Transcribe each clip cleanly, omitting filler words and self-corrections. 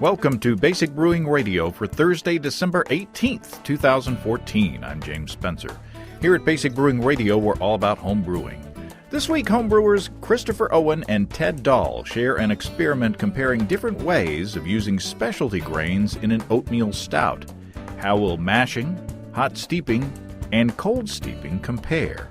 Welcome to Basic Brewing Radio for Thursday, December 18th, 2014. I'm James Spencer. Here at Basic Brewing Radio, we're all about home brewing. This week, homebrewers Christopher Owen and Ted Doll share an experiment comparing different ways of using specialty grains in an oatmeal stout. How will mashing, hot steeping, and cold steeping compare?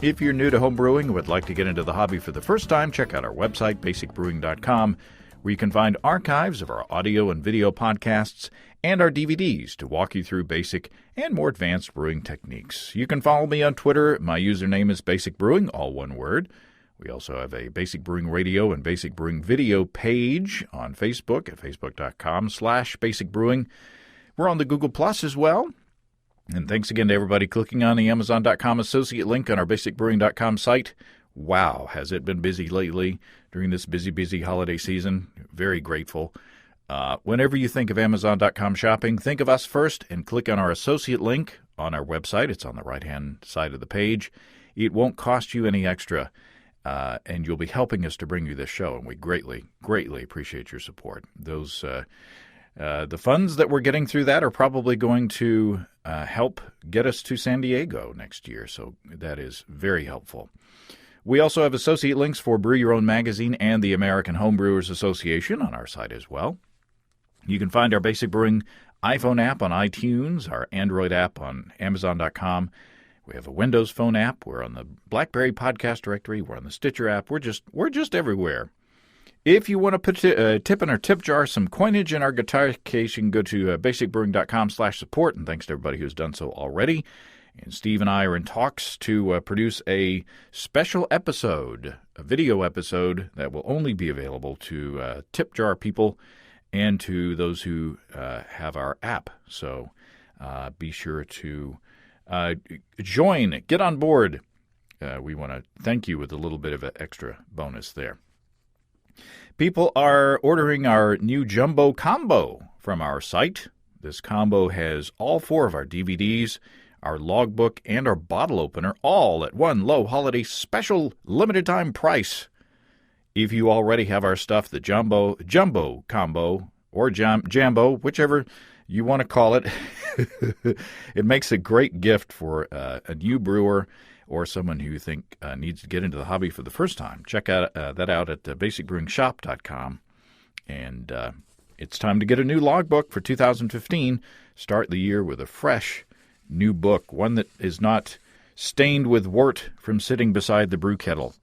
If you're new to homebrewing and would like to get into the hobby for the first time, check out our website, basicbrewing.com, where you can find archives of our audio and video podcasts and our DVDs to walk you through basic and more advanced brewing techniques. You can follow me on Twitter. My username is Basic Brewing, all one word. We also have a Basic Brewing Radio and Basic Brewing Video page on Facebook at facebook.com/basicbrewing. We're on the Google Plus as well. And thanks again to everybody clicking on the Amazon.com associate link on our basicbrewing.com site. Wow, has it been busy lately during this busy holiday season? Very grateful. Whenever you think of Amazon.com shopping, think of us first and click on our associate link on our website. It's on the right-hand side of the page. It won't cost you any extra, and you'll be helping us to bring you this show, and we greatly appreciate your support. Those the funds that we're getting through that are probably going to help get us to San Diego next year, so that is very helpful. We also have associate links for Brew Your Own Magazine and the American Homebrewers Association on our site as well. You can find our Basic Brewing iPhone app on iTunes, our Android app on Amazon.com. We have a Windows Phone app. We're on the BlackBerry Podcast Directory. We're on the Stitcher app. We're just everywhere. If you want to put a tip in our tip jar, some coinage in our guitar case, you can go to basicbrewing.com/support, and thanks to everybody who's done so already. And Steve and I are in talks to produce a special episode, a video episode that will only be available to tip jar people and to those who have our app. So be sure to join, get on board. We want to thank you with a little bit of an extra bonus there. People are ordering our new Jumbo Combo from our site. This combo has all 4 of our DVDs, our logbook, and our bottle opener, all at one low holiday special limited-time price. If you already have our stuff, the Jumbo Combo, or Jambo, whichever you want to call it, it makes a great gift for a new brewer or someone who you think needs to get into the hobby for the first time. Check that out at basicbrewingshop.com. And it's time to get a new logbook for 2015. Start the year with a fresh new book, one that is not stained with wort from sitting beside the brew kettle.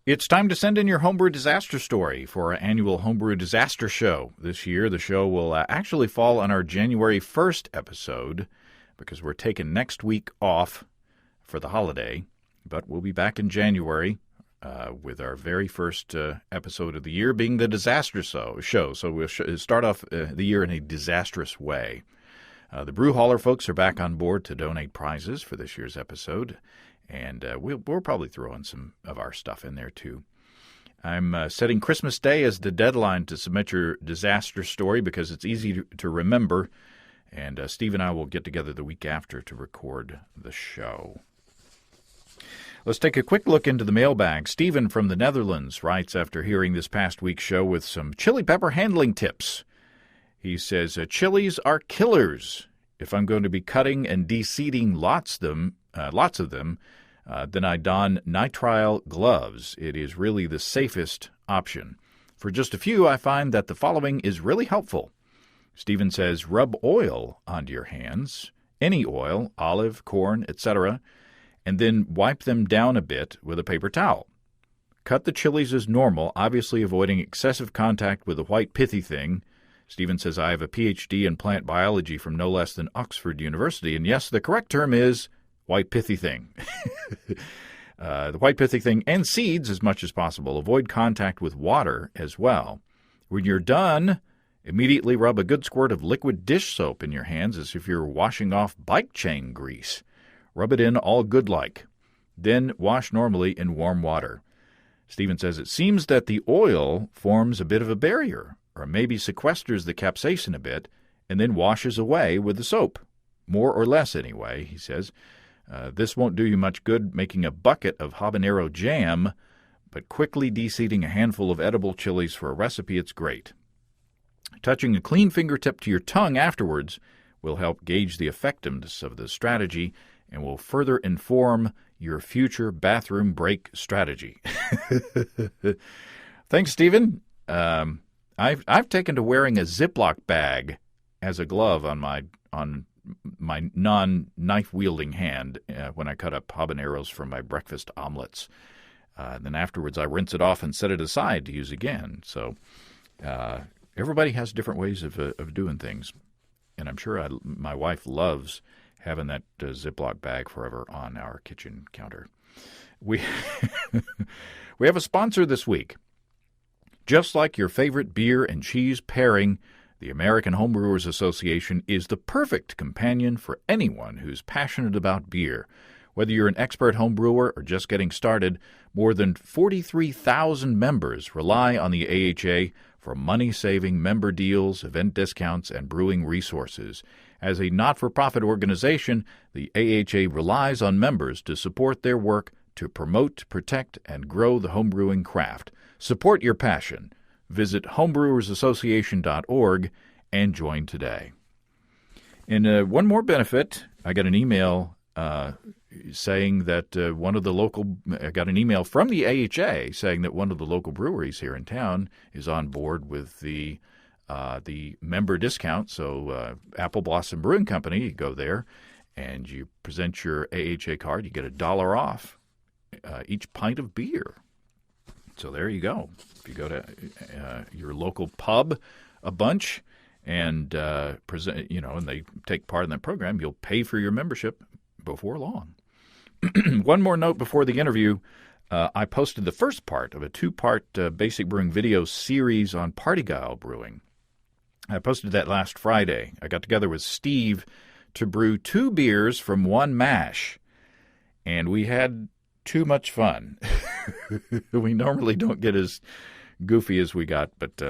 It's time to send in your homebrew disaster story for our annual Homebrew Disaster Show. This year, the show will actually fall on our January 1st episode because we're taking next week off for the holiday, but we'll be back in January with our very first episode of the year being the Disaster Show. So we'll start off the year in a disastrous way. The Brew Hauler folks are back on board to donate prizes for this year's episode, and we'll probably throw in some of our stuff in there too. I'm setting Christmas Day as the deadline to submit your disaster story because it's easy to remember, and Steve and I will get together the week after to record the show. Let's take a quick look into the mailbag. Stephen from the Netherlands writes after hearing this past week's show with some chili pepper handling tips. He says, chilies are killers. If I'm going to be cutting and de-seeding lots of them, then I don nitrile gloves. It is really the safest option. For just a few, I find that the following is really helpful. Stephen says, rub oil onto your hands, any oil, olive, corn, etc., and then wipe them down a bit with a paper towel. Cut the chilies as normal, obviously avoiding excessive contact with the white pithy thing. Stephen says, I have a Ph.D. in plant biology from no less than Oxford University, and yes, the correct term is white pithy thing. The white pithy thing and seeds as much as possible. Avoid contact with water as well. When you're done, immediately rub a good squirt of liquid dish soap in your hands as if you're washing off bike chain grease. Rub it in all good-like. Then wash normally in warm water. Stephen says, it seems that the oil forms a bit of a barrier, or maybe sequesters the capsaicin a bit, and then washes away with the soap. More or less, anyway, he says. This won't do you much good making a bucket of habanero jam, but quickly de-seeding a handful of edible chilies for a recipe, it's great. Touching a clean fingertip to your tongue afterwards will help gauge the effectiveness of the strategy and will further inform your future bathroom break strategy. Thanks, Stephen. I've taken to wearing a Ziploc bag as a glove on my non-knife wielding hand when I cut up habaneros from my breakfast omelets. Then afterwards, I rinse it off and set it aside to use again. So everybody has different ways of doing things, and I'm sure my wife loves having that Ziploc bag forever on our kitchen counter. We we have a sponsor this week. Just like your favorite beer and cheese pairing, the American Homebrewers Association is the perfect companion for anyone who's passionate about beer. Whether you're an expert homebrewer or just getting started, more than 43,000 members rely on the AHA for money-saving member deals, event discounts, and brewing resources. As a not-for-profit organization, the AHA relies on members to support their work to promote, protect, and grow the homebrewing craft. Support your passion. Visit homebrewersassociation.org and join today. And one more benefit, I got an email saying that I got an email from the AHA saying that one of the local breweries here in town is on board with the member discount. So Apple Blossom Brewing Company, you go there and you present your AHA card, you get $1 off each pint of beer. So there you go. If you go to your local pub a bunch and present, and they take part in that program, you'll pay for your membership before long. One more note before the interview. I posted the first part of a 2-part Basic Brewing video series on Party Guile brewing. I posted that last Friday. I got together with Steve to brew 2 beers from 1 mash, and we had too much fun. We normally don't get as goofy as we got, but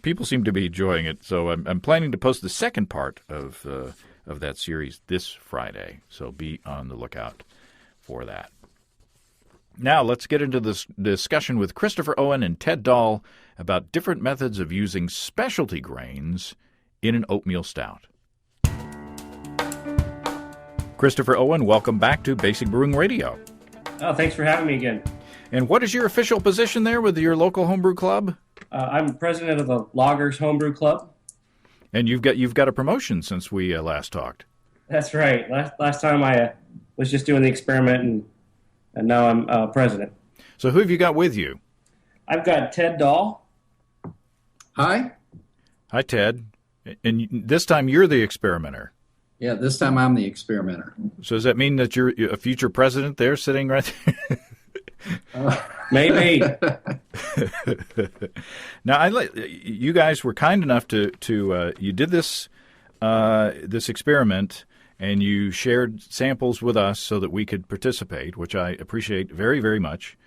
people seem to be enjoying it. So I'm planning to post the second part of that series this Friday. So be on the lookout for that. Now let's get into this discussion with Christopher Owen and Ted Doll about different methods of using specialty grains in an oatmeal stout. Christopher Owen, welcome back to Basic Brewing Radio. Oh, thanks for having me again. And what is your official position there with your local homebrew club? I'm president of the Loggers Homebrew Club. And you've got a promotion since we last talked. That's right. Last time I was just doing the experiment, and now I'm president. So who have you got with you? I've got Ted Doll. Hi. Hi, Ted. And this time you're the experimenter. Yeah, this time I'm the experimenter. So does that mean that you're a future president there sitting right there? Maybe. Now, you guys were kind enough to you did this experiment, and you shared samples with us so that we could participate, which I appreciate very, very much.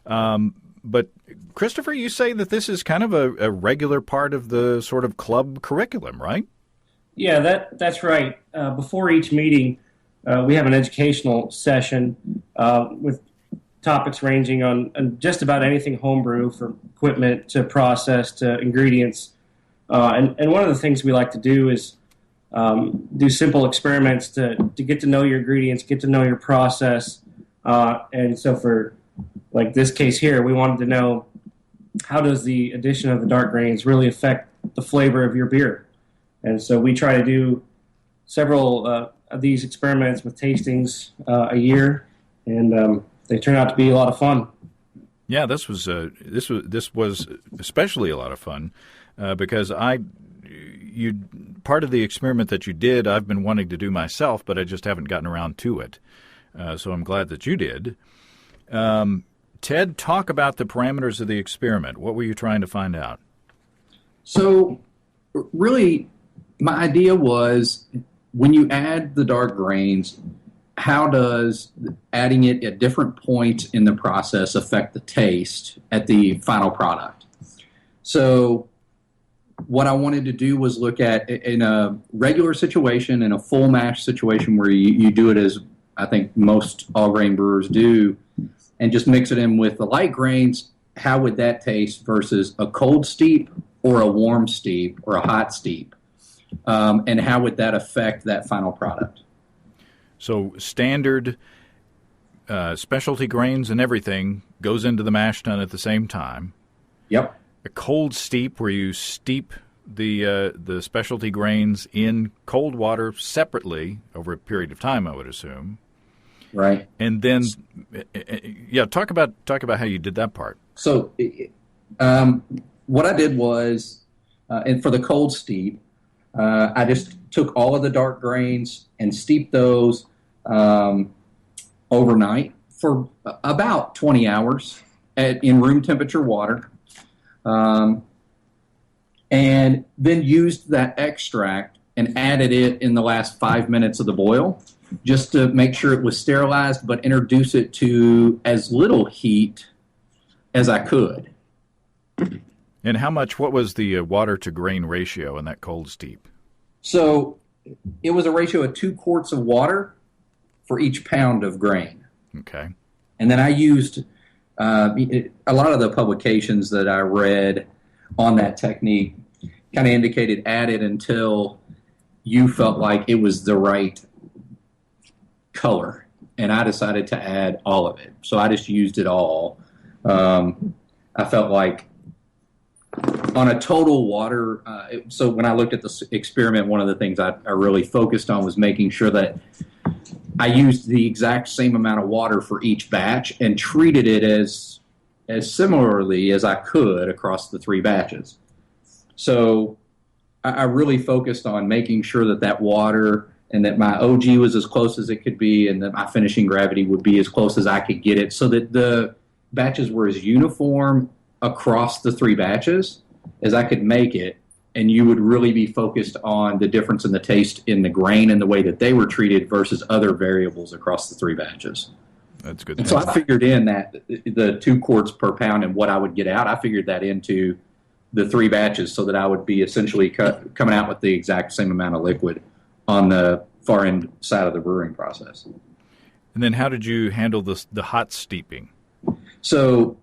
But Christopher, you say that this is kind of a regular part of the sort of club curriculum, right? Yeah, that's right. Before each meeting, we have an educational session with topics ranging on just about anything homebrew, from equipment to process to ingredients. And one of the things we like to do is do simple experiments to get to know your ingredients, get to know your process. And so for like this case here, we wanted to know, how does the addition of the dark grains really affect the flavor of your beer? And so we try to do several of these experiments with tastings a year, and they turn out to be a lot of fun. Yeah, this was especially a lot of fun because part of the experiment that you did, I've been wanting to do myself, but I just haven't gotten around to it. So I'm glad that you did. Ted, talk about the parameters of the experiment. What were you trying to find out? So really, my idea was, when you add the dark grains, how does adding it at different points in the process affect the taste at the final product? So what I wanted to do was look at, in a regular situation, in a full mash situation where you do it as I think most all-grain brewers do, and just mix it in with the light grains, how would that taste versus a cold steep or a warm steep or a hot steep, and how would that affect that final product? So standard specialty grains and everything goes into the mash tun at the same time. Yep. A cold steep where you steep the specialty grains in cold water separately over a period of time, I would assume. Right. And then, talk about how you did that part. So, what I did was, and for the cold steep, I just took all of the dark grains and steeped those overnight for about 20 hours in room temperature water. And then used that extract and added it in the last 5 minutes of the boil just to make sure it was sterilized, but introduce it to as little heat as I could. And what was the water to grain ratio in that cold steep? So it was a ratio of 2 quarts of water for each pound of grain. Okay. And then I used a lot of the publications that I read on that technique kind of indicated add it until you felt like it was the right color. And I decided to add all of it. So I just used it all. I felt like on a total water, so when I looked at this experiment, one of the things I really focused on was making sure that I used the exact same amount of water for each batch and treated it as similarly as I could across the 3 batches. So I really focused on making sure that water and that my OG was as close as it could be and that my finishing gravity would be as close as I could get it so that the batches were as uniform across the 3 batches as I could make it. And you would really be focused on the difference in the taste in the grain and the way that they were treated versus other variables across the 3 batches. That's good. And so I figured in that the 2 quarts per pound and what I would get out, I figured that into the 3 batches so that I would be essentially coming out with the exact same amount of liquid on the far end side of the brewing process. And then how did you handle the hot steeping? So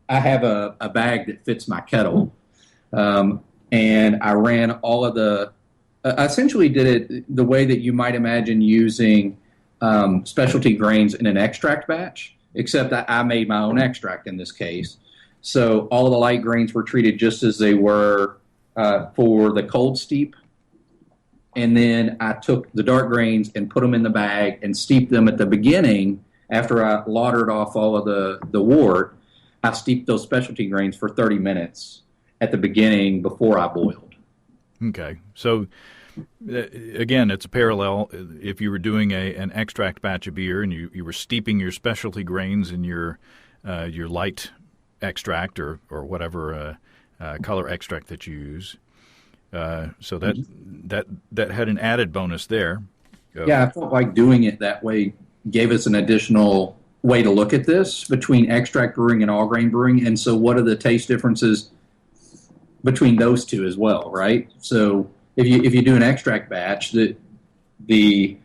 I have a bag that fits my kettle. And I ran all of I essentially did it the way that you might imagine using specialty grains in an extract batch, except that I made my own extract in this case. So all of the light grains were treated just as they were for the cold steep. And then I took the dark grains and put them in the bag and steeped them at the beginning after I laudered off all of the wort. I steeped those specialty grains for 30 minutes at the beginning before I boiled. Okay. So, again, it's a parallel. If you were doing an extract batch of beer and you were steeping your specialty grains in your light extract or whatever color extract that you use, so that had an added bonus there. Yeah, I felt like doing it that way gave us an additional way to look at this between extract brewing and all grain brewing. And so what are the taste differences between those two as well, right? So if you do an extract batch, the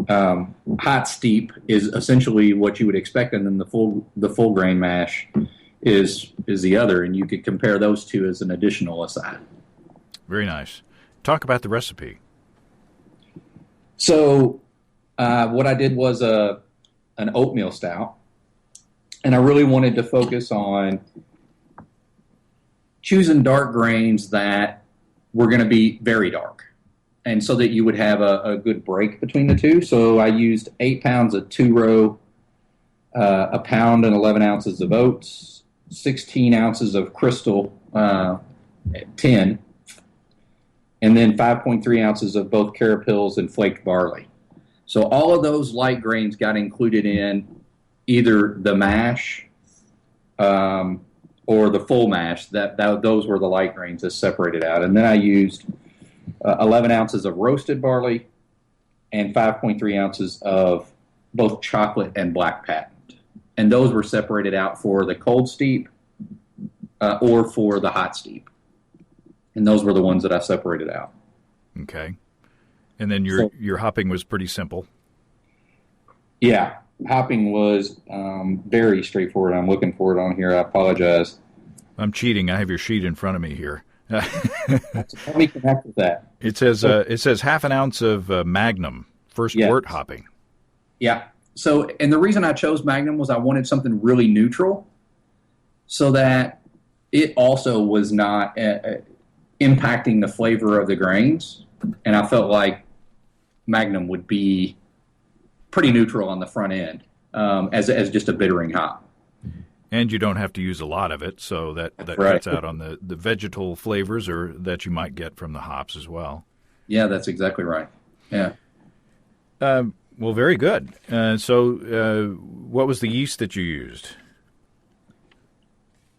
hot steep is essentially what you would expect, and then the full grain mash is the other, and you could compare those two as an additional aside. Very nice. Talk about the recipe. So what I did was an oatmeal stout, and I really wanted to focus on choosing dark grains that were going to be very dark, and so that you would have a good break between the two. So I used 8 pounds of 2-row, a pound and 11 ounces of oats, 16 ounces of crystal 10, and then 5.3 ounces of both carapils and flaked barley. So all of those light grains got included in either the mash or the full mash. Those were the light grains that separated out. And then I used 11 ounces of roasted barley and 5.3 ounces of both chocolate and black patent. And those were separated out for the cold steep or for the hot steep. And those were the ones that I separated out. Okay. And then your hopping was pretty simple. Yeah, hopping was very straightforward. I'm looking for it on here. I apologize. I'm cheating. I have your sheet in front of me here. Let me connect with that. It says half an ounce of Magnum first wort hopping. Yeah. So, and the reason I chose Magnum was I wanted something really neutral, so that it also was not impacting the flavor of the grains, and I felt like Magnum would be pretty neutral on the front end as just a bittering hop. And you don't have to use a lot of it, so that Right. cuts out on the vegetal flavors or that you might get from the hops as well. Yeah, that's exactly right. Yeah. Well, very good. So what was the yeast that you used?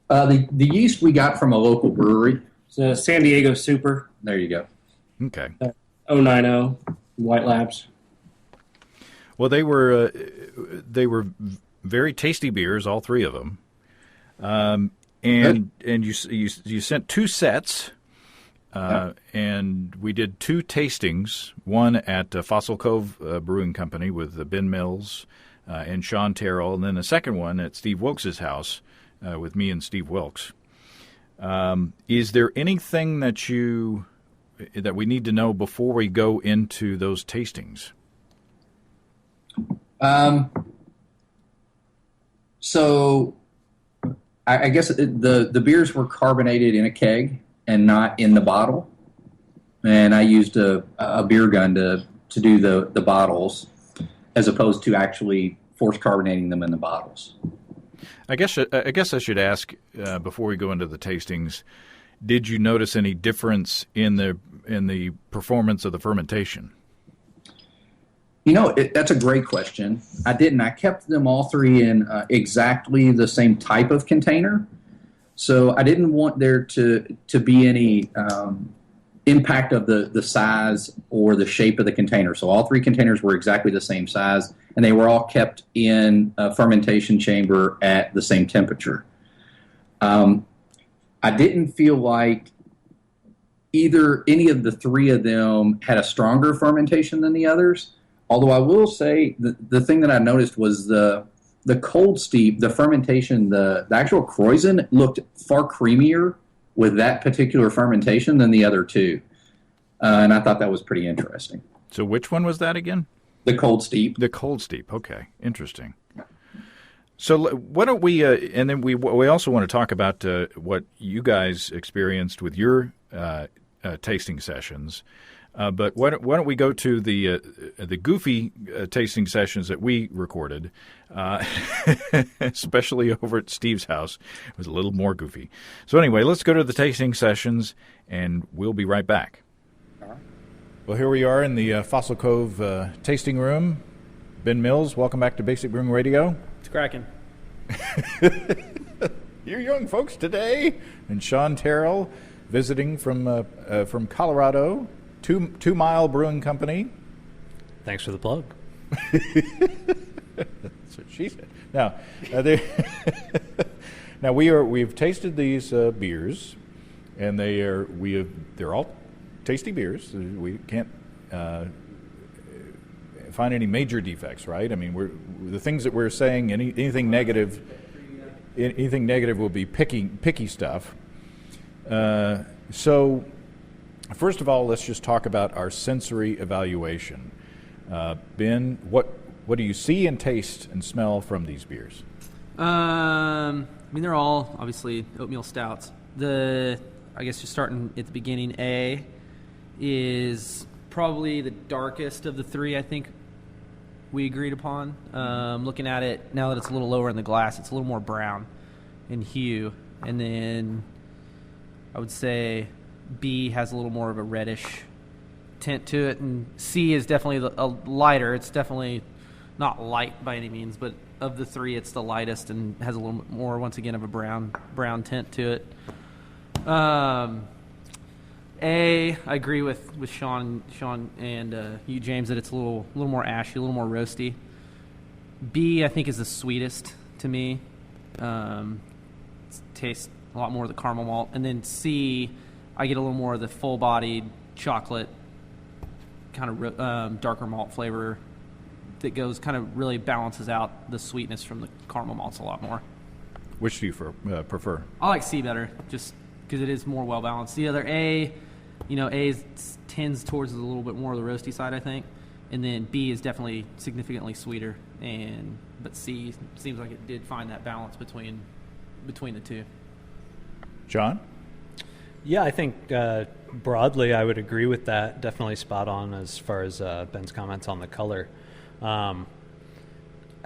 The yeast we got from a local brewery. It's a San Diego Super There you go. Okay. 090 White Labs. Well, they were very tasty beers, all three of them. And you sent two sets, and we did two tastings. One at Fossil Cove Brewing Company with Ben Mills and Sean Terrell, and then the second one at Steve Wilkes' house with me and Steve Wilkes. Is there anything that we need to know before we go into those tastings? So I guess the beers were carbonated in a keg and not in the bottle. And I used a beer gun to do the bottles as opposed to actually force carbonating them in the bottles. I guess I should ask before we go into the tastings, did you notice any difference in the performance of the fermentation? That's a great question. I didn't. I kept them all three in exactly the same type of container. So I didn't want there to be any impact of the size or the shape of the container. So all three containers were exactly the same size, and they were all kept in a fermentation chamber at the same temperature. I didn't feel like any of the three of them had a stronger fermentation than the others. Although I will say the thing that I noticed was the cold steep, the fermentation, the actual Kreuzen looked far creamier with that particular fermentation than the other two. And I thought that was pretty interesting. So which one was that again? The cold steep. The cold steep. Okay, interesting. So why don't we, and then we also want to talk about what you guys experienced with your tasting sessions. But why don't we go to the goofy tasting sessions that we recorded, especially over at Steve's house. It was a little more goofy. So anyway, let's go to the tasting sessions, and we'll be right back. All right. Well, here we are in the Fossil Cove tasting room. Ben Mills, welcome back to Basic Brewing Radio. It's cracking. You're young folks today. And Sean Terrell, visiting from Colorado. 2 Mile Brewing Company. Thanks for the plug. That's what she said. Now, we've tasted these beers, and they're all tasty beers. We can't find any major defects, right? I mean, the things that we're saying, anything negative will be picky stuff. So. First of all, let's just talk about our sensory evaluation. Ben, what do you see and taste and smell from these beers? They're all obviously oatmeal stouts. I guess just starting at the beginning, A is probably the darkest of the three, I think we agreed upon. Looking at it now that it's a little lower in the glass, it's a little more brown in hue. And then I would say B has a little more of a reddish tint to it, and C is definitely a lighter. It's definitely not light by any means, but of the three, it's the lightest and has a little bit more, once again, of a brown tint to it. A, I agree with Sean and you, James, that it's a little more ashy, a little more roasty. B, I think, is the sweetest to me. It tastes a lot more of the caramel malt, and then C, I get a little more of the full-bodied chocolate, kind of darker malt flavor that really balances out the sweetness from the caramel malts a lot more. Which do you prefer? I like C better. Just because it is more well balanced. The other A, A tends towards a little bit more of the roasty side, I think, and then B is definitely significantly sweeter, but C seems like it did find that balance between the two. John? Yeah, I think broadly I would agree with that. Definitely spot on as far as Ben's comments on the color. I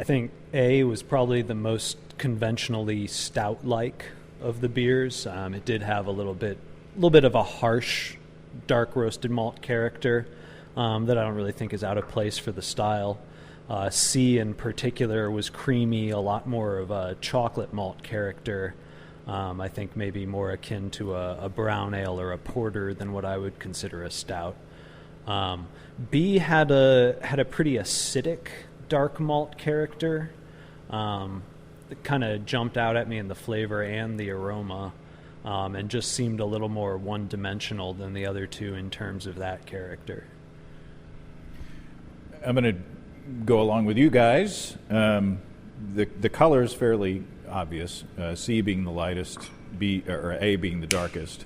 think A was probably the most conventionally stout-like of the beers. It did have a little bit of a harsh, dark roasted malt character that I don't really think is out of place for the style. C in particular was creamy, a lot more of a chocolate malt character. I think maybe more akin to a brown ale or a porter than what I would consider a stout. B had a pretty acidic dark malt character. It kind of jumped out at me in the flavor and the aroma, and just seemed a little more one-dimensional than the other two in terms of that character. I'm going to go along with you guys. The color is fairly obvious. C being the lightest, B or A being the darkest.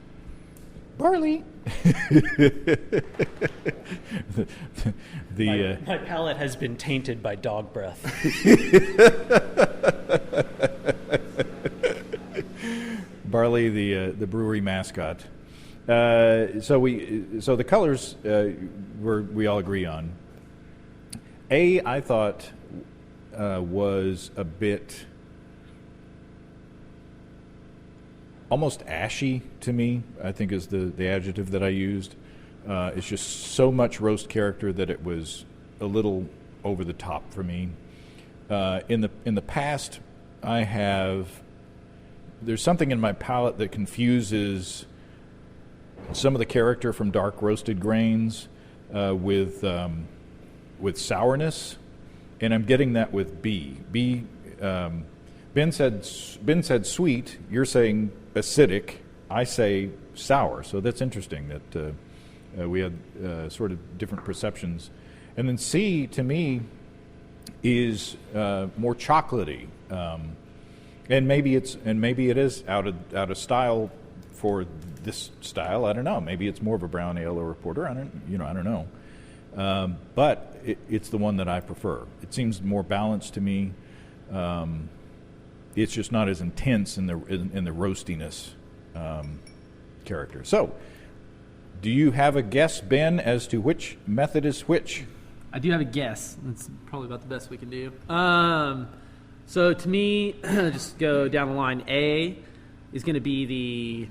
Barley. My palate has been tainted by dog breath. Barley, the brewery mascot. So the colors we all agree on. A, I thought was a bit almost ashy to me, I think is the adjective that I used. It's just so much roast character that it was a little over the top for me. In the past, there's something in my palate that confuses some of the character from dark roasted grains with sourness, and I'm getting that with B. Ben said sweet. You're saying acidic. I say sour. So that's interesting that we had sort of different perceptions. And then C to me is more chocolatey, and maybe it is out of style for this style. I don't know. Maybe it's more of a brown ale or a porter. I don't know. But it's the one that I prefer. It seems more balanced to me. It's just not as intense in the roastiness character. So, do you have a guess, Ben, as to which method is which? I do have a guess. That's probably about the best we can do. So to me, just go down the line. A is going to be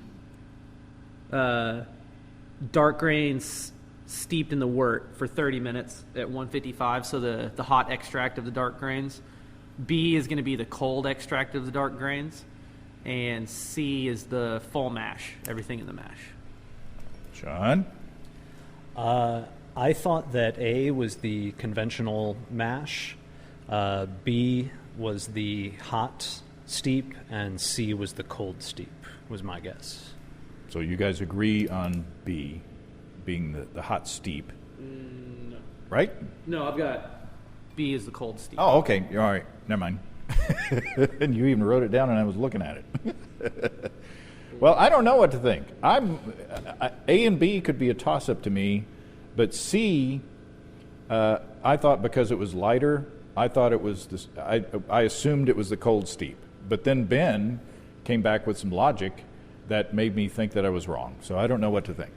the dark grains steeped in the wort for 30 minutes at 155, so the hot extract of the dark grains. B is going to be the cold extract of the dark grains. And C is the full mash, everything in the mash. John? I thought that A was the conventional mash, B was the hot steep, and C was the cold steep, was my guess. So you guys agree on B being the hot steep, No. right? No, I've got B is the cold steep. Oh, okay. All right. Never mind. And you even wrote it down, and I was looking at it. Well, I don't know what to think. A and B could be a toss-up to me, but C, I thought because it was lighter, I thought it was this. I assumed it was the cold steep, but then Ben came back with some logic that made me think that I was wrong. So I don't know what to think.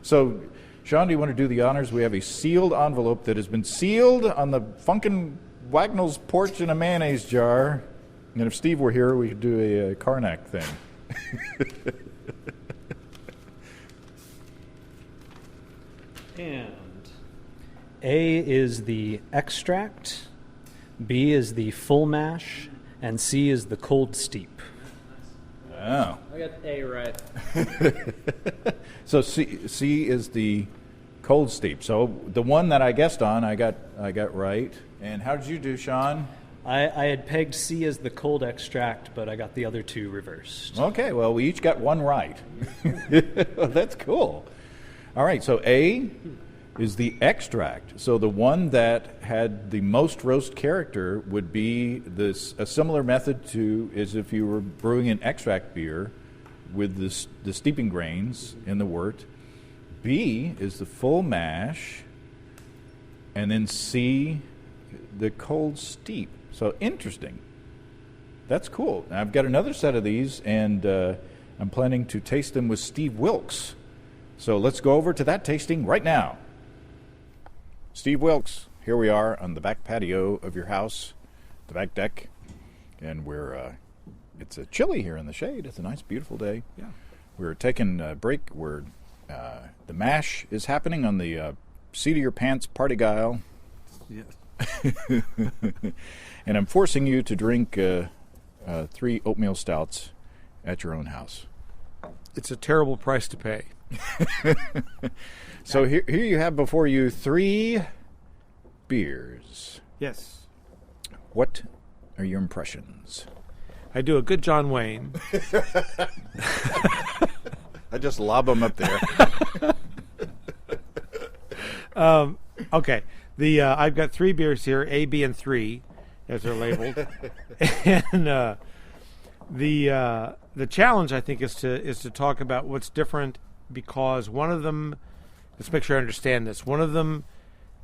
So, Sean, do you want to do the honors? We have a sealed envelope that has been sealed on the Funkin' Wagnall's porch in a mayonnaise jar. And if Steve were here, we could do a Karnak thing. And A is the extract, B is the full mash, and C is the cold steep. Oh. I got A right. So C is the cold steep. So the one that I guessed on, I got right. And how did you do, Sean? I had pegged C as the cold extract, but I got the other two reversed. Okay, well, we each got one right. That's cool. All right, so A is the extract. So the one that had the most roast character would be a similar method to as if you were brewing an extract beer, with the steeping grains in the wort. B is the full mash. And then C, the cold steep. So interesting. That's cool. Now, I've got another set of these, and I'm planning to taste them with Steve Wilkes. So let's go over to that tasting right now. Steve Wilkes, here we are on the back patio of your house, the back deck, and it's chilly here in the shade. It's a nice, beautiful day. Yeah. We're taking a break. The mash is happening on the seat of your pants party guile. Yes. And I'm forcing you to drink 3 oatmeal stouts at your own house. It's a terrible price to pay. So here you have before you 3 beers. Yes. What are your impressions? I do a good John Wayne. I just lob them up there. Okay. I've got 3 beers here, A, B, and 3, as they're labeled. And the challenge, I think, is to talk about what's different, because one of them, let's make sure I understand this. One of them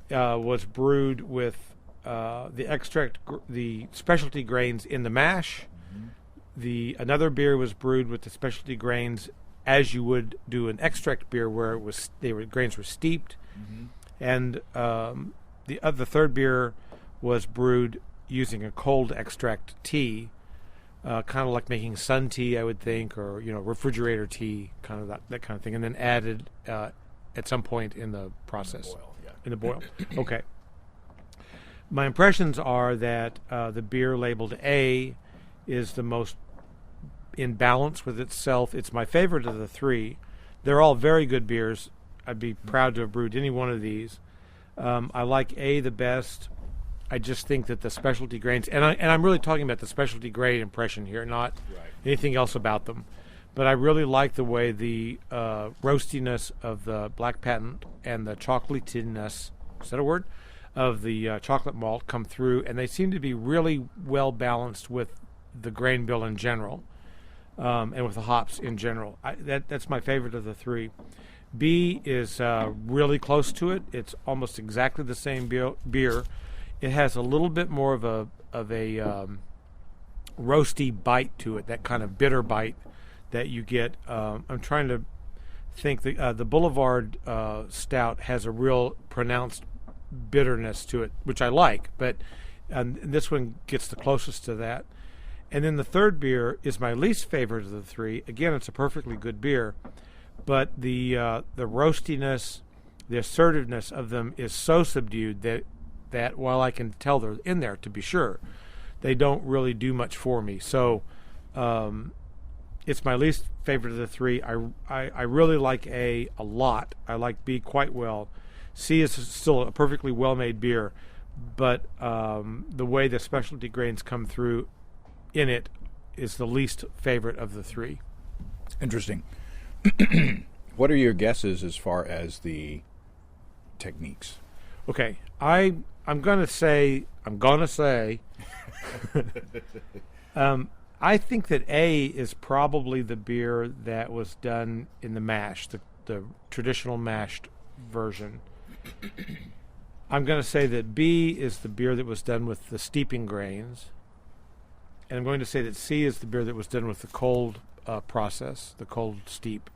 was brewed with the specialty grains in the mash. Mm-hmm. Another beer was brewed with the specialty grains as you would do an extract beer, where grains were steeped. Mm-hmm. And the third beer was brewed using a cold extract tea, kind of like making sun tea, I would think, or refrigerator tea, kind of that kind of thing, and then added at some point in the process. In the boil. Okay. My impressions are that the beer labeled A is the most in balance with itself. It's my favorite of the 3. They're all very good beers. I'd be proud to have brewed any one of these. I like A the best. I just think that the specialty grains, and I'm really talking about the specialty grain impression here, not anything else about them. But I really like the way the roastiness of the Black Patent and the chocolatiness, is that a word, of the chocolate malt come through, and they seem to be really well balanced with the grain bill in general, and with the hops in general. That's my favorite of the 3. B is really close to it. It's almost exactly the same beer. It has a little bit more of a roasty bite to it, that kind of bitter bite that you get. I'm trying to think. The Boulevard Stout has a real pronounced bitterness to it, which I like, but this one gets the closest to that. And then the third beer is my least favorite of the 3. Again, it's a perfectly good beer, but the roastiness, the assertiveness of them is so subdued that while I can tell they're in there, to be sure, they don't really do much for me. So it's my least favorite of the 3. I really like A a lot. I like B quite well. C is still a perfectly well-made beer, but the way the specialty grains come through in it is the least favorite of the 3. Interesting. What are your guesses as far as the techniques? Okay, I'm gonna say I think that A is probably the beer that was done in the mash, the traditional mashed version. I'm going to say that B is the beer that was done with the steeping grains. And I'm going to say that C is the beer that was done with the cold process, the cold steep.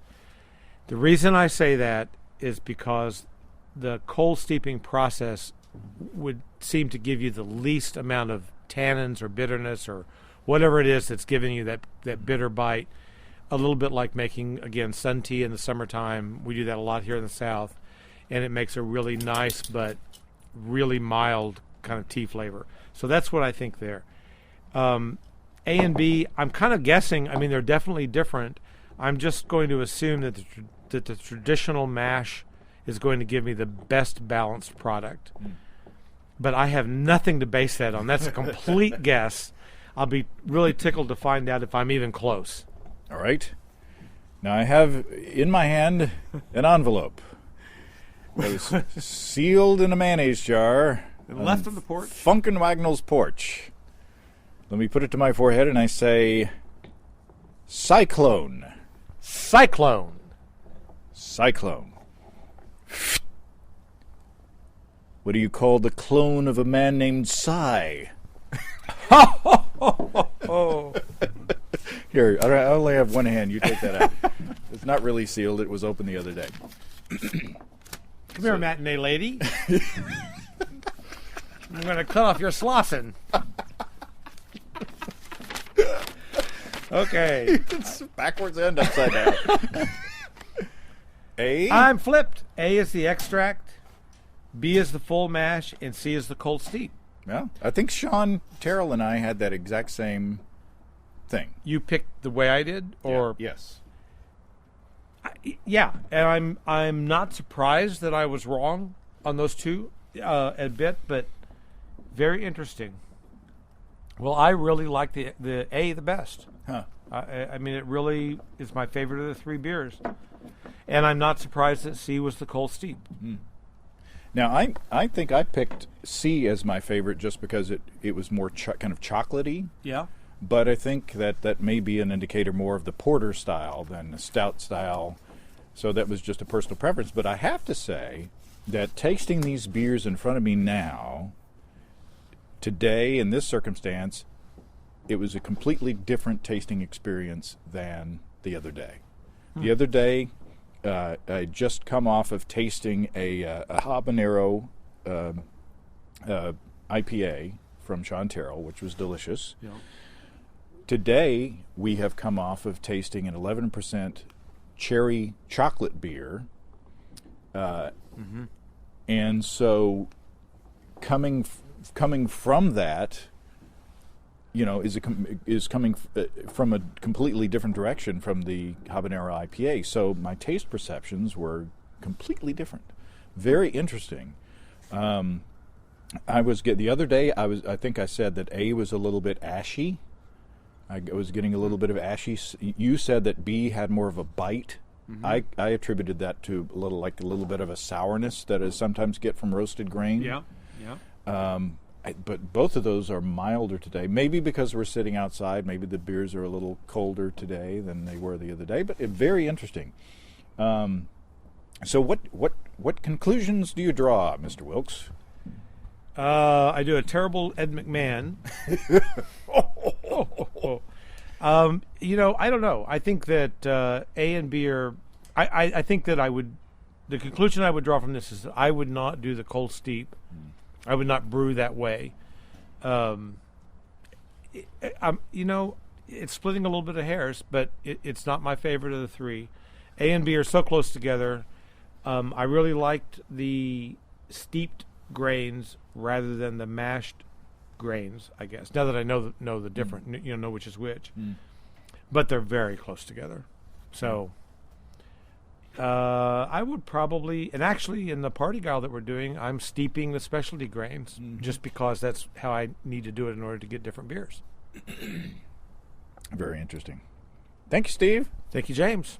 The reason I say that is because the cold steeping process would seem to give you the least amount of tannins or bitterness or whatever it is that's giving you that bitter bite. A little bit like making, again, sun tea in the summertime. We do that a lot here in the South. And it makes a really nice but really mild kind of tea flavor. So that's what I think there. A and B, I'm kind of guessing. I mean, they're definitely different. I'm just going to assume that the traditional mash is going to give me the best balanced product. But I have nothing to base that on. That's a complete guess. I'll be really tickled to find out if I'm even close. All right. Now I have in my hand an envelope. It was sealed in a mayonnaise jar. And left on the porch? Funkin' Wagnall's porch. Let me put it to my forehead and I say, Cyclone. Cyclone. Cyclone. What do you call the clone of a man named Cy? Oh. Here, I only have one hand. You take that out. It's not really sealed. It was open the other day. Come here, matinee lady. I'm going to cut off your slossin. Okay. It's backwards and upside down. A? I'm flipped. A is the extract, B is the full mash, and C is the cold steep. Yeah, I think Sean Terrell and I had that exact same thing. You picked the way I did, or Yeah, yes. Yeah, and I'm not surprised that I was wrong on those two a bit, but very interesting. Well, I really like the A the best. Huh. I mean, it really is my favorite of the three beers, and I'm not surprised that C was the cold steep. Now, I think I picked C as my favorite just because it was more kind of chocolatey. Yeah. But I think that may be an indicator more of the porter style than the stout style. So that was just a personal preference. But I have to say that tasting these beers in front of me now, today in this circumstance, it was a completely different tasting experience than the other day. The other day, I just come off of tasting a habanero IPA from Sean Terrell, which was delicious. Yeah. Today, we have come off of tasting an 11% cherry chocolate beer. And so coming from that, is coming from a completely different direction from the habanero IPA. So my taste perceptions were completely different. Very interesting. The other day I think I said that A was a little bit ashy. I was getting a little bit of ashy. You said that B had more of a bite. I attributed that to a little bit of a sourness that I sometimes get from roasted grain. Yeah. But both of those are milder today. Maybe because we're sitting outside. Maybe the beers are a little colder today than they were the other day. But very interesting. So what conclusions do you draw, Mr. Wilkes? I do a terrible Ed McMahon. I don't know. I think that A and B are. I think that I would. The conclusion I would draw from this is that I would not do the cold steep. I would not brew that way. It's splitting a little bit of hairs, but it's not my favorite of the three. A and B are so close together. I really liked the steeped grains rather than the mashed grains, I guess. Now that I know the difference, know which is which. But they're very close together. So I would probably, and actually in the party guile that we're doing, I'm steeping the specialty grains just because that's how I need to do it in order to get different beers. Very interesting. Thank you, Steve. Thank you, James.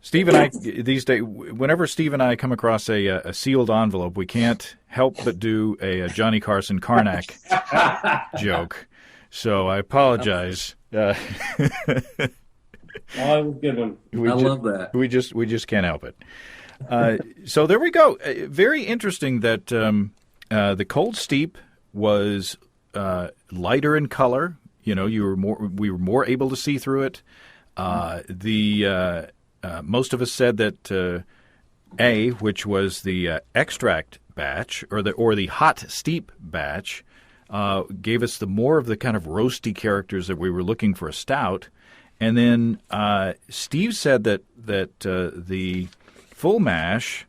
Steve and I, these days, whenever Steve and I come across a sealed envelope, we can't help but do a Johnny Carson Karnak joke. So I apologize. Oh, it was a good one. I love that. We just can't help it. So there we go. Very interesting that the Cold Steep was lighter in color. We were more able to see through it. Most of us said that A, which was the extract batch or the hot steep batch, gave us the more of the kind of roasty characters that we were looking for a stout. And then Steve said that the full mash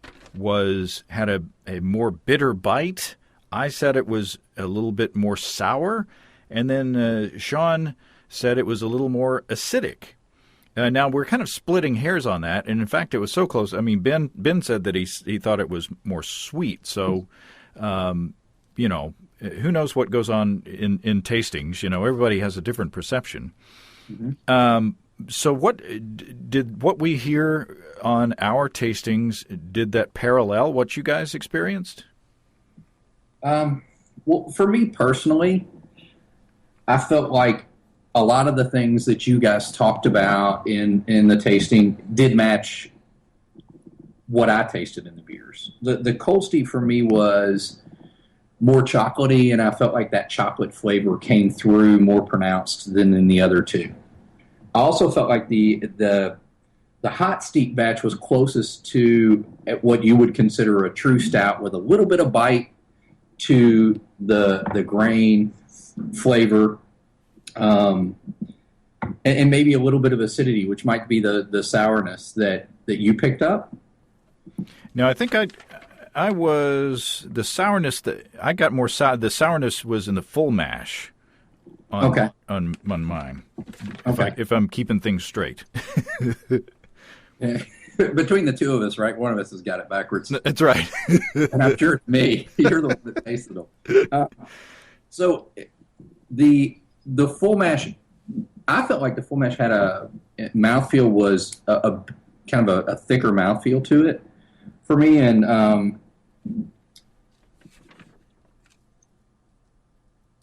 had a more bitter bite. I said it was a little bit more sour, and then Sean said it was a little more acidic. Now we're kind of splitting hairs on that, and in fact, it was so close. I mean, Ben said that he thought it was more sweet. So, who knows what goes on in tastings? Everybody has a different perception. So what we hear on our tastings, did that parallel what you guys experienced? Well, for me personally, I felt like a lot of the things that you guys talked about in the tasting did match what I tasted in the beers. The Cold Steep for me was more chocolatey, and I felt like that chocolate flavor came through more pronounced than in the other two. I also felt like the Hot Steep batch was closest to what you would consider a true stout, with a little bit of bite to the grain flavor, and maybe a little bit of acidity, which might be the sourness that you picked up. No, I think I was the sourness that I got more sour. The sourness was in the full mash. On mine. Okay. If I'm keeping things straight. Yeah. Between the two of us, right? One of us has got it backwards. That's right. And I'm sure it's me. You're the one that tasted them. So the full mash, I felt like the full mash had a mouthfeel, was a kind of a thicker mouthfeel to it for me, and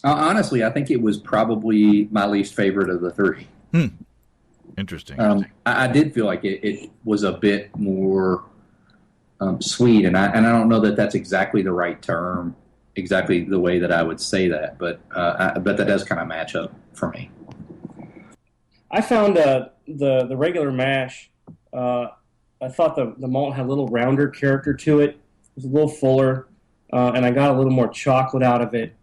honestly, I think it was probably my least favorite of the three. Interesting. I did feel like it was a bit more sweet, and I don't know that that's exactly the right term, exactly the way that I would say that, but that does kind of match up for me. I found the regular mash. I thought the malt had a little rounder character to it. It was a little fuller, and I got a little more chocolate out of it.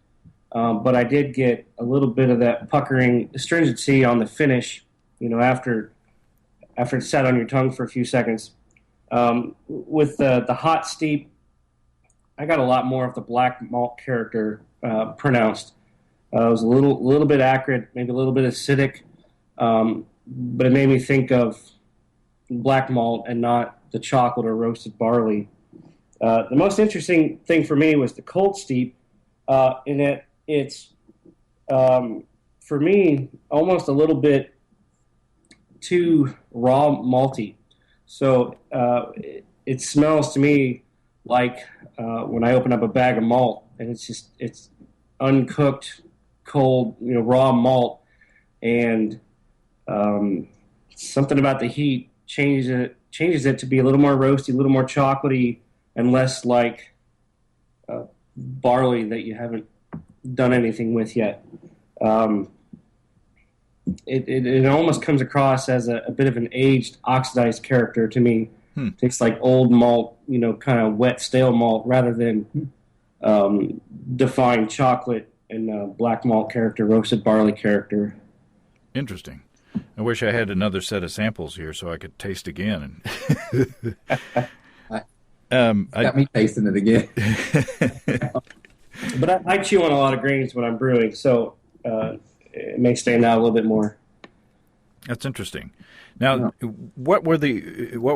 But I did get a little bit of that puckering astringency on the finish, after it sat on your tongue for a few seconds. With the Hot Steep, I got a lot more of the black malt character pronounced. It was a little bit acrid, maybe a little bit acidic, but it made me think of black malt and not the chocolate or roasted barley. The most interesting thing for me was the Cold Steep, in that it's, for me, almost a little bit too raw malty. So it smells to me like when I open up a bag of malt, and it's uncooked, cold, raw malt, and something about the heat changes it to be a little more roasty, a little more chocolatey, and less like barley that you haven't done anything with yet. It almost comes across as a bit of an aged, oxidized character to me. Tastes like old malt, kind of wet, stale malt, rather than defined chocolate and black malt character, roasted barley character. Interesting. I wish I had another set of samples here so I could taste again. Got me tasting it again. But I chew on a lot of grains when I'm brewing, so it may stand out a little bit more. That's interesting. Now, were the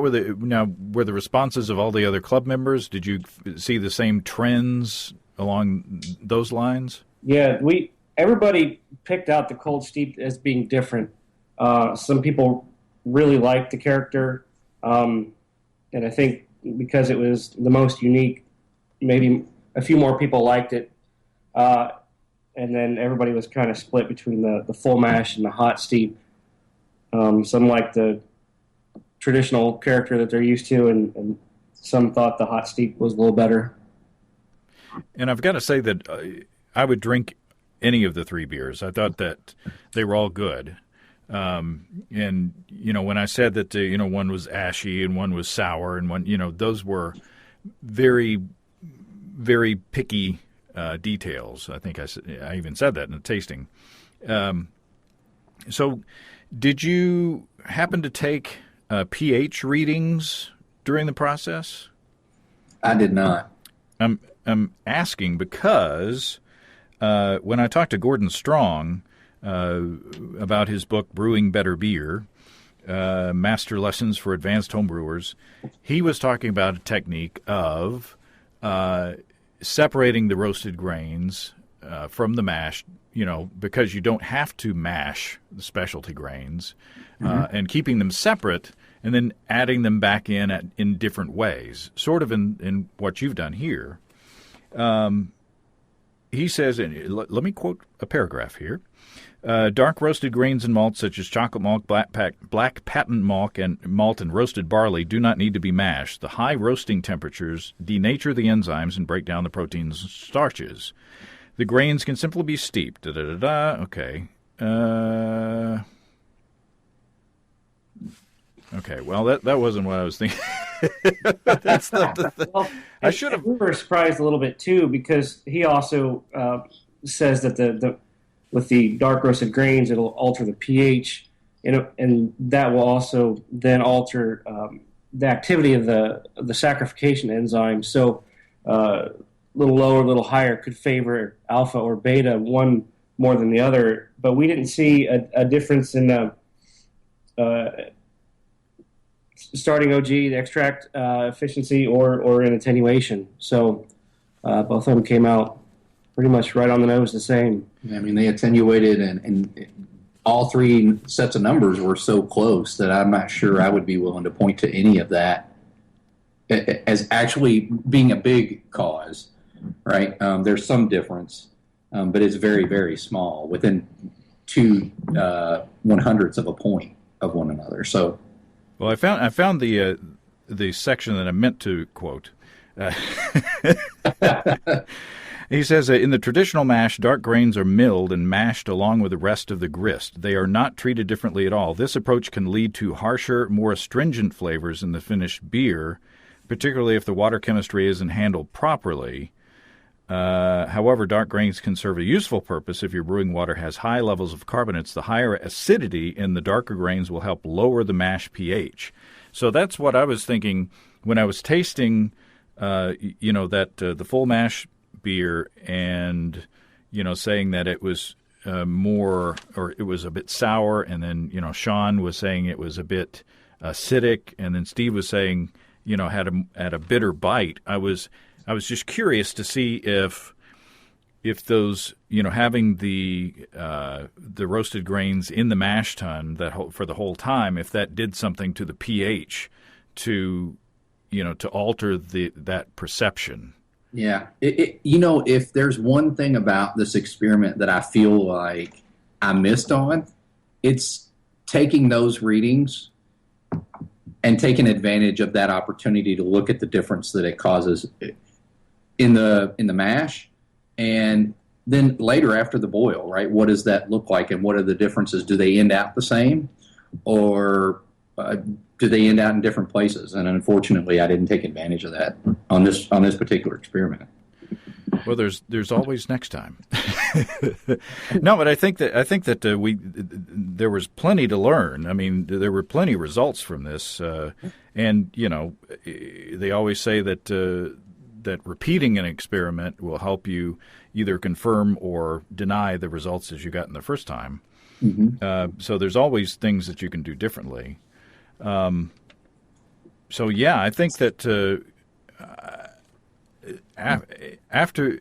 responses of all the other club members? Did you see the same trends along those lines? Yeah, everybody picked out the Cold Steep as being different. Some people really liked the character, and I think because it was the most unique, maybe a few more people liked it. And then everybody was kind of split between the full mash and the Hot Steep. Some liked the traditional character that they're used to, and some thought the Hot Steep was a little better. And I've got to say that I would drink any of the three beers. I thought that they were all good. And, when I said that, one was ashy and one was sour and one, those were very, very picky details. I think I even said that in the tasting. So did you happen to take pH readings during the process? I did not. I'm asking because when I talked to Gordon Strong about his book Brewing Better Beer, Master Lessons for Advanced Homebrewers, he was talking about a technique of separating the roasted grains from the mash, because you don't have to mash the specialty grains, and keeping them separate and then adding them back in different ways, sort of in what you've done here. he says, and let me quote a paragraph here. Dark roasted grains and malts such as chocolate malt, black patent malt, and roasted barley do not need to be mashed. The high roasting temperatures denature the enzymes and break down the proteins and starches. The grains can simply be steeped. Okay. Okay, well, that wasn't what I was thinking. That's Well, I should have. We were surprised a little bit, too, because he also says that with the dark roasted grains, it'll alter the pH, and that will also then alter the activity of the saccharification enzyme. So a little lower, a little higher could favor alpha or beta, one more than the other. But we didn't see a difference in starting OG, the extract efficiency, or in attenuation. So both of them came out pretty much right on the nose the same. I mean, they attenuated, and all three sets of numbers were so close that I'm not sure I would be willing to point to any of that as actually being a big cause, right? There's some difference, but it's very, very small, within 0.02 of a point of one another. So, well, I found the section that I meant to quote. He says, in the traditional mash, dark grains are milled and mashed along with the rest of the grist. They are not treated differently at all. This approach can lead to harsher, more astringent flavors in the finished beer, particularly if the water chemistry isn't handled properly. However, dark grains can serve a useful purpose. If your brewing water has high levels of carbonates, the higher acidity in the darker grains will help lower the mash pH. So that's what I was thinking when I was tasting, the full mash beer, and saying that it was more, or it was a bit sour, and then Sean was saying it was a bit acidic, and then Steve was saying had a bitter bite. I was just curious to see if those having the roasted grains in the mash tun for the whole time, if that did something to the pH to alter that perception. Yeah. If there's one thing about this experiment that I feel like I missed on, it's taking those readings and taking advantage of that opportunity to look at the difference that it causes in the mash, and then later after the boil, right? What does that look like, and what are the differences? Do they end out the same, or do they end out in different places? And unfortunately, I didn't take advantage of that on this particular experiment. Well, there's always next time. No, but I think that there was plenty to learn. I mean, there were plenty of results from this, and they always say that repeating an experiment will help you either confirm or deny the results as you got in the first time. Mm-hmm. So there's always things that you can do differently. So yeah, I think that after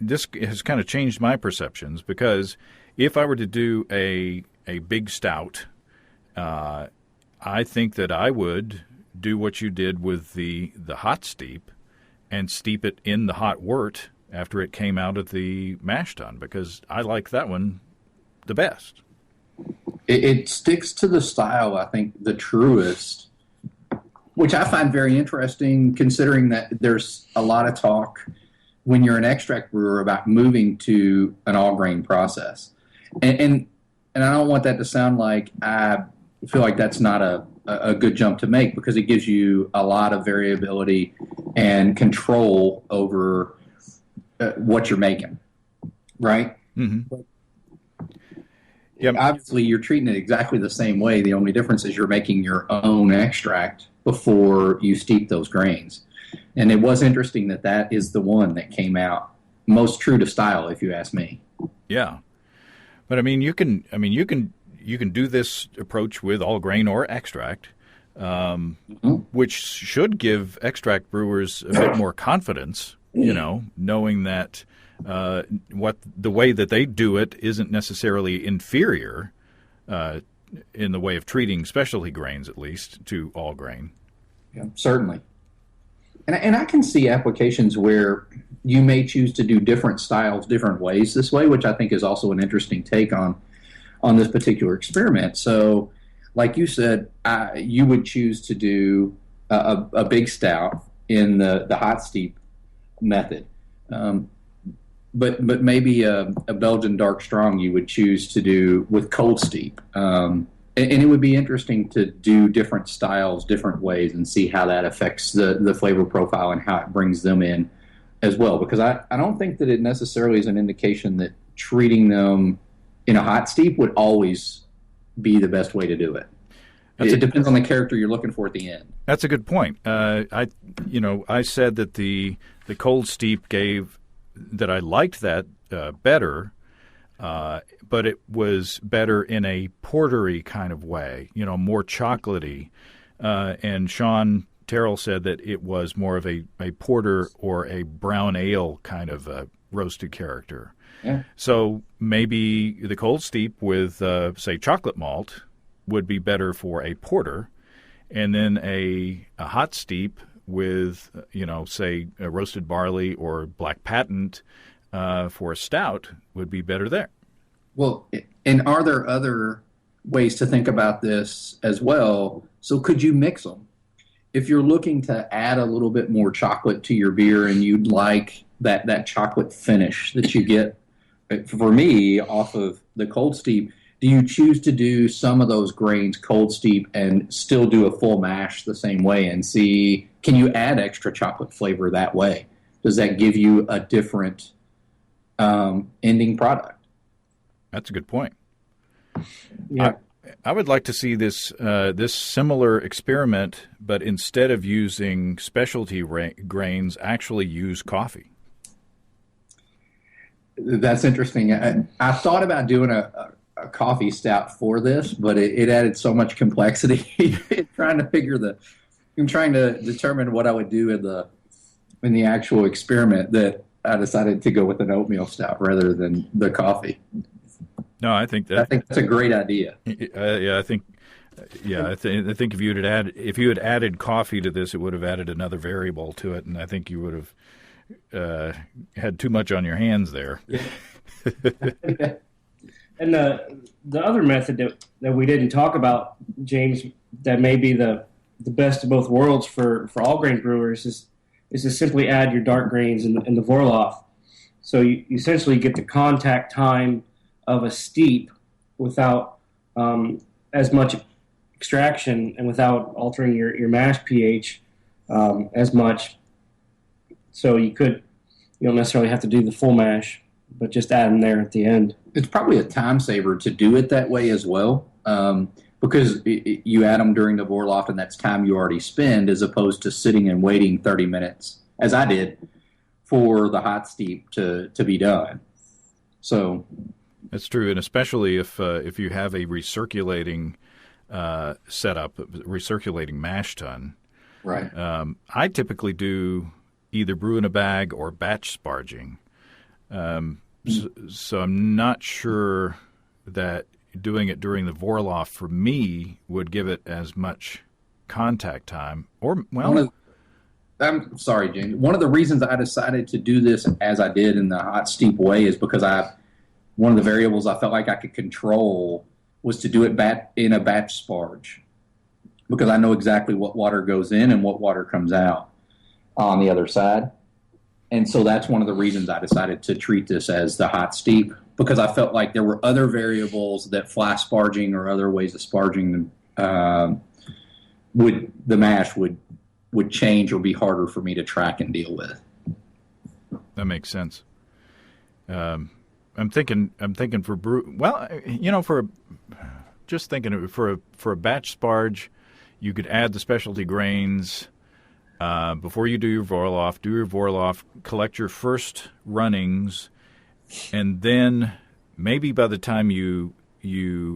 this has kind of changed my perceptions, because if I were to do a big stout, I think that I would do what you did with the hot steep and steep it in the hot wort after it came out of the mash tun, because I like that one the best. It sticks to the style, I think, the truest, which I find very interesting, considering that there's a lot of talk when you're an extract brewer about moving to an all-grain process. And I don't want that to sound like I feel like that's not a good jump to make, because it gives you a lot of variability and control over what you're making, right? Mm-hmm. Yeah, obviously, you're treating it exactly the same way. The only difference is you're making your own extract before you steep those grains. And it was interesting that is the one that came out most true to style, if you ask me. Yeah, but you can do this approach with all grain or extract, which should give extract brewers a bit more confidence. Knowing that the way that they do it isn't necessarily inferior in the way of treating specialty grains, at least, to all grain. Yeah, certainly. And I can see applications where you may choose to do different styles different ways this way, which I think is also an interesting take on this particular experiment. So, like you said, you would choose to do a big stout in the hot steep method. But maybe a Belgian dark strong you would choose to do with cold steep. And it would be interesting to do different styles, different ways, and see how that affects the flavor profile and how it brings them in as well. Because I don't think that it necessarily is an indication that treating them in a hot steep would always be the best way to do it. It depends on the character you're looking for at the end. That's a good point. I said that the cold steep gave that I liked that better, but it was better in a portery kind of way, more chocolatey. And Sean Terrell said that it was more of a porter or a brown ale kind of roasted character. Yeah. So maybe the cold steep with, say, chocolate malt would be better for a porter, and then a hot steep with, say, a roasted barley or black patent for a stout would be better there. Well, and are there other ways to think about this as well? So could you mix them? If you're looking to add a little bit more chocolate to your beer and you'd like that chocolate finish that you get, for me, off of the cold steep, do you choose to do some of those grains cold steep and still do a full mash the same way and see, can you add extra chocolate flavor that way? Does that give you a different ending product? That's a good point. Yeah. I would like to see this similar experiment, but instead of using specialty grains, actually use coffee. That's interesting. I thought about doing a coffee stout for this, but it added so much complexity in trying to determine what I would do in the actual experiment that I decided to go with an oatmeal stout rather than the coffee. No, I think that's a great idea. I think if you had added coffee to this, it would have added another variable to it, and I think you would have had too much on your hands there. Yeah. And the other method that we didn't talk about, James, that may be the best of both worlds for all grain brewers is to simply add your dark grains in the Vorlauf. So you essentially get the contact time of a steep without as much extraction and without altering your mash pH as much. So you don't necessarily have to do the full mash, but just add them there at the end. It's probably a time saver to do it that way as well, because you add them during the Vorlauf, and that's time you already spend, as opposed to sitting and waiting 30 minutes, as I did, for the hot steep to be done. So that's true, and especially if you have a recirculating setup, recirculating mash tun. Right. I typically do either brew in a bag or batch sparging. So I'm not sure that doing it during the Vorlauf for me would give it as much contact time. I'm sorry, James. One of the reasons I decided to do this as I did in the hot steep way is because one of the variables I felt like I could control was to do it in a batch sparge, because I know exactly what water goes in and what water comes out on the other side. And so that's one of the reasons I decided to treat this as the hot steep, because I felt like there were other variables that fly sparging or other ways of sparging the mash would change or be harder for me to track and deal with. That makes sense. I'm thinking for brew. Well, for a batch sparge, you could add the specialty grains. Before you do your Vorlauf, collect your first runnings, and then maybe by the time you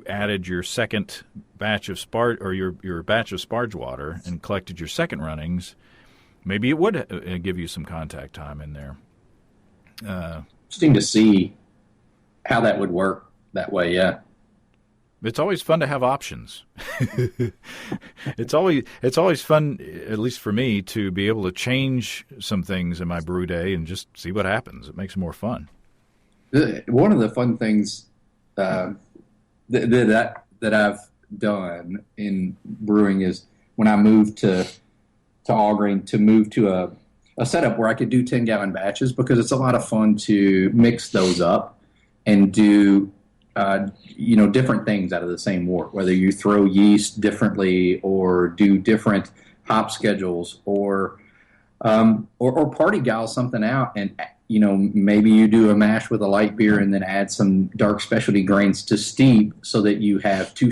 added your second batch of sparge, or your batch of sparge water, and collected your second runnings, maybe it would give you some contact time in there. Interesting to see how that would work that way, yeah. It's always fun to have options. It's always fun, at least for me, to be able to change some things in my brew day and just see what happens. It makes it more fun. One of the fun things that I've done in brewing is when I moved to Augreen, to move to a setup where I could do 10-gallon batches, because it's a lot of fun to mix those up and do different things out of the same wort, whether you throw yeast differently or do different hop schedules or party gal something out, and maybe you do a mash with a light beer and then add some dark specialty grains to steep so that you have two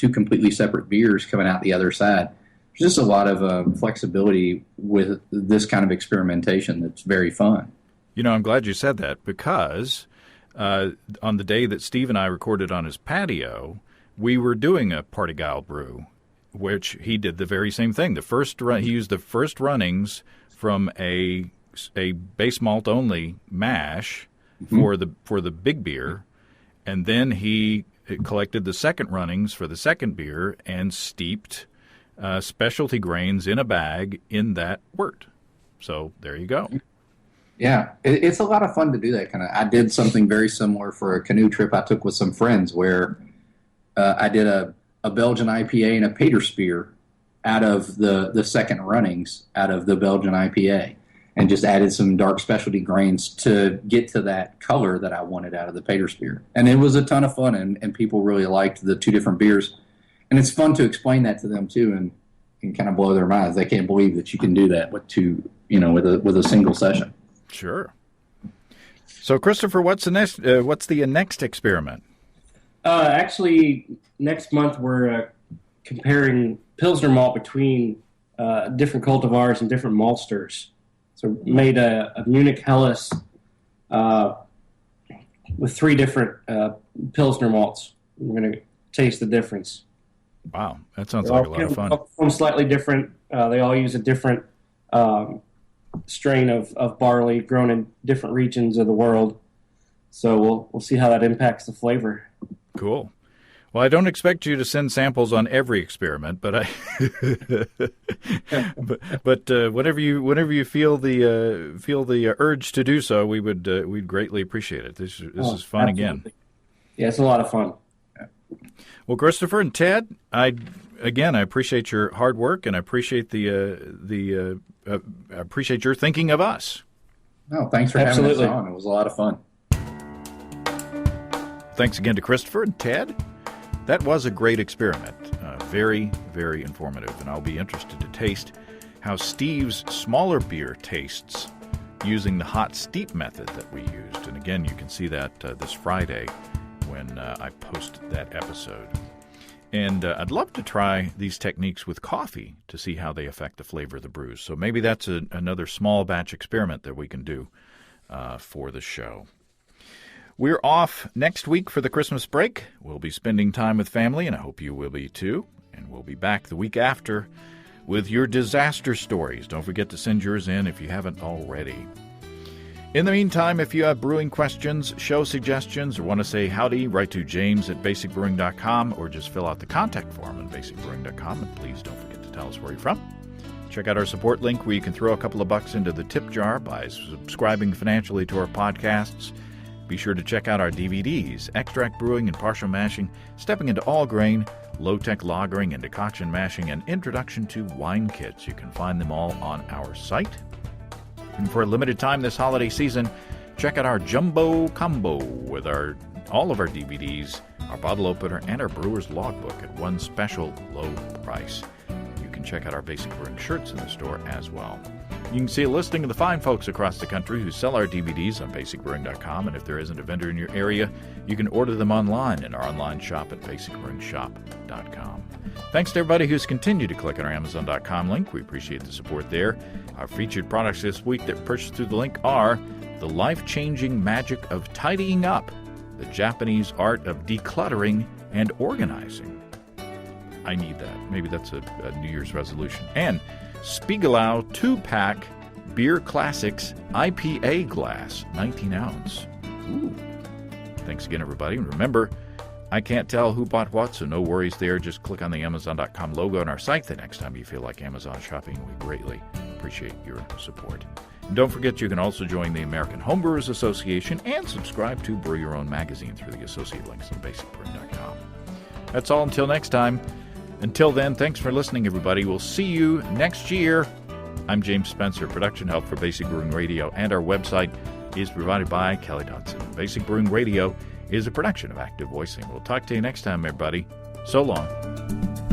completely separate beers coming out the other side. There's just a lot of flexibility with this kind of experimentation that's very fun. I'm glad you said that, because on the day that Steve and I recorded on his patio, we were doing a party gal brew, which he did the very same thing. He used the first runnings from a base malt only mash for the big beer, and then he collected the second runnings for the second beer and steeped specialty grains in a bag in that wort. So there you go. Yeah, it's a lot of fun to do that kind of. I did something very similar for a canoe trip I took with some friends, where I did a Belgian IPA and a Peterspeer out of the second runnings out of the Belgian IPA, and just added some dark specialty grains to get to that color that I wanted out of the Peterspeer. And it was a ton of fun, and people really liked the two different beers. And it's fun to explain that to them too, and kind of blow their minds. They can't believe that you can do that with with a single session. Sure. So, Christopher, what's the next experiment? Actually, next month we're comparing Pilsner malt between different cultivars and different maltsters. So, made a Munich Helles with 3 different Pilsner malts. We're going to taste the difference. Wow, that sounds like a lot of fun. All slightly different. They all use a different strain of barley grown in different regions of the world. So we'll see how that impacts the flavor. Cool. Well, I don't expect you to send samples on every experiment, but whenever you feel the urge to do so, we'd greatly appreciate it. This is fun. Absolutely. Again. Yeah, it's a lot of fun. Well, Christopher and Ted, I appreciate your hard work, and I appreciate I appreciate your thinking of us. No, thanks for having us on. It was a lot of fun. Thanks again to Christopher and Ted. That was a great experiment. Very, very informative, and I'll be interested to taste how Steve's smaller beer tastes using the hot steep method that we used. And again, you can see that this Friday when I post that episode. And I'd love to try these techniques with coffee to see how they affect the flavor of the brews. So maybe that's another small batch experiment that we can do for the show. We're off next week for the Christmas break. We'll be spending time with family, and I hope you will be too. And we'll be back the week after with your disaster stories. Don't forget to send yours in if you haven't already. In the meantime, if you have brewing questions, show suggestions, or want to say howdy, write to james@basicbrewing.com, or just fill out the contact form on basicbrewing.com. And please don't forget to tell us where you're from. Check out our support link where you can throw a couple of bucks into the tip jar by subscribing financially to our podcasts. Be sure to check out our DVDs, Extract Brewing and Partial Mashing, Stepping into All Grain, Low-Tech Lagering and Decoction Mashing, and Introduction to Wine Kits. You can find them all on our site. And for a limited time this holiday season, check out our Jumbo Combo with all of our DVDs, our bottle opener, and our Brewer's Logbook at one special low price. You can check out our Basic Brewing shirts in the store as well. You can see a listing of the fine folks across the country who sell our DVDs on basicbrewing.com, and if there isn't a vendor in your area, you can order them online in our online shop at basicbrewingshop.com. Thanks to everybody who's continued to click on our Amazon.com link. We appreciate the support there. Our featured products this week that purchased through the link are The Life-Changing Magic of Tidying Up, the Japanese Art of Decluttering and Organizing. I need that. Maybe that's a New Year's resolution. And Spiegelau 2-pack Beer Classics IPA glass, 19 ounce. Ooh. Thanks again, everybody. And remember, I can't tell who bought what, so no worries there. Just click on the Amazon.com logo on our site the next time you feel like Amazon shopping. We greatly appreciate your support. And don't forget, you can also join the American Homebrewers Association and subscribe to Brew Your Own magazine through the associate links on basicbrewing.com. That's all until next time. Until then, thanks for listening, everybody. We'll see you next year. I'm James Spencer. Production help for Basic Brewing Radio, and our website is provided by Kelly Dodson. Basic Brewing Radio is a production of Active Voicing. We'll talk to you next time, everybody. So long.